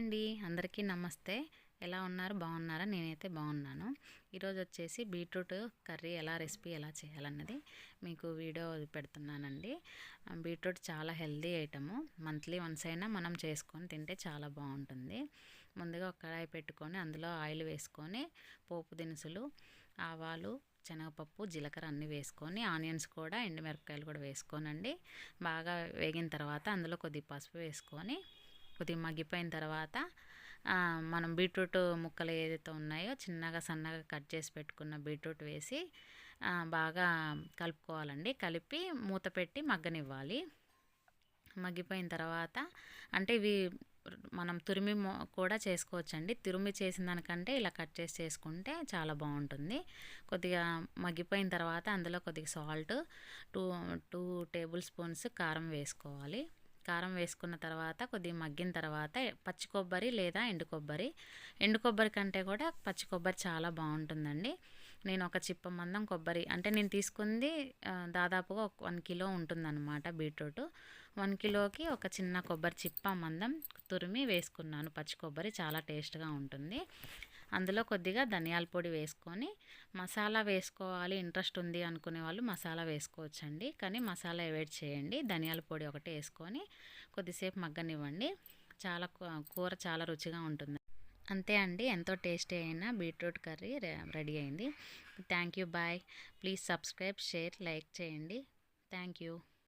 అండి అందరికీ నమస్తే. ఎలా ఉన్నారు? బాగున్నారా? నేనైతే బాగున్నాను. ఈరోజు వచ్చేసి బీట్రూట్ కర్రీ రెసిపీ ఎలా చేయాలన్నది మీకు వీడియో పెడుతున్నానండి. బీట్రూట్ చాలా హెల్దీ ఐటము. మంత్లీ వన్స్ అయినా మనం చేసుకొని తింటే చాలా బాగుంటుంది. ముందుగా ఒక కడాయి పెట్టుకొని అందులో ఆయిల్ వేసుకొని పోపు దినుసులు, ఆవాలు, శనగపప్పు, జీలకర్ర అన్నీ వేసుకొని ఆనియన్స్ కూడా ఎండుమిరపకాయలు కూడా వేసుకోనండి. బాగా వేగిన తర్వాత అందులో కొద్దిగా పసుపు వేసుకొని కొద్దిగా మగ్గిపోయిన తర్వాత మనం బీట్రూట్ ముక్కలు ఏదైతే ఉన్నాయో చిన్నగా సన్నగా కట్ చేసి పెట్టుకున్న బీట్రూట్ వేసి బాగా కలుపుకోవాలండి. కలిపి మూత పెట్టి మగ్గనివ్వాలి. మగ్గిపోయిన తర్వాత అంటే ఇవి మనం తురిమి కూడా చేసుకోవచ్చండి. తురిమి చేసిన దానికంటే ఇలా కట్ చేసి చేసుకుంటే చాలా బాగుంటుంది. కొద్దిగా మగ్గిపోయిన తర్వాత అందులో కొద్దిగా salt, two two table spoons కారం వేసుకోవాలి. కారం వేసుకున్న తర్వాత కొద్దిగా మగ్గిన తర్వాత పచ్చి కొబ్బరి లేదా ఎండు కొబ్బరి కంటే కూడా పచ్చి కొబ్బరి చాలా బాగుంటుందండి. నేను ఒక చిప్ప మందం కొబ్బరి అంటే నేను తీసుకుంది దాదాపుగా 1 కిలో ఉంటుందన్నమాట బీట్రూట్. 1 కిలోకి ఒక చిన్న కొబ్బరి చిప్ప మందం తురిమి వేసుకున్నాను. పచ్చి కొబ్బరి చాలా టేస్ట్గా ఉంటుంది. అందులో కొద్దిగా ధనియాల పొడి వేసుకొని మసాలా వేసుకోవాలి ఇంట్రెస్ట్ ఉంది అనుకునే వాళ్ళు మసాలా వేసుకోవచ్చండి. కానీ మసాలా అవాయిడ్ చేయండి. ధనియాల పొడి ఒకటి వేసుకొని కొద్దిసేపు మగ్గనివ్వండి. కూర చాలా రుచిగా ఉంటుంది. అంతే అండి, ఎంతో టేస్టీ అయిన బీట్రూట్ కర్రీ రెడీ అయింది. Thank you. Bye. Please subscribe, share, like చేయండి. Thank you.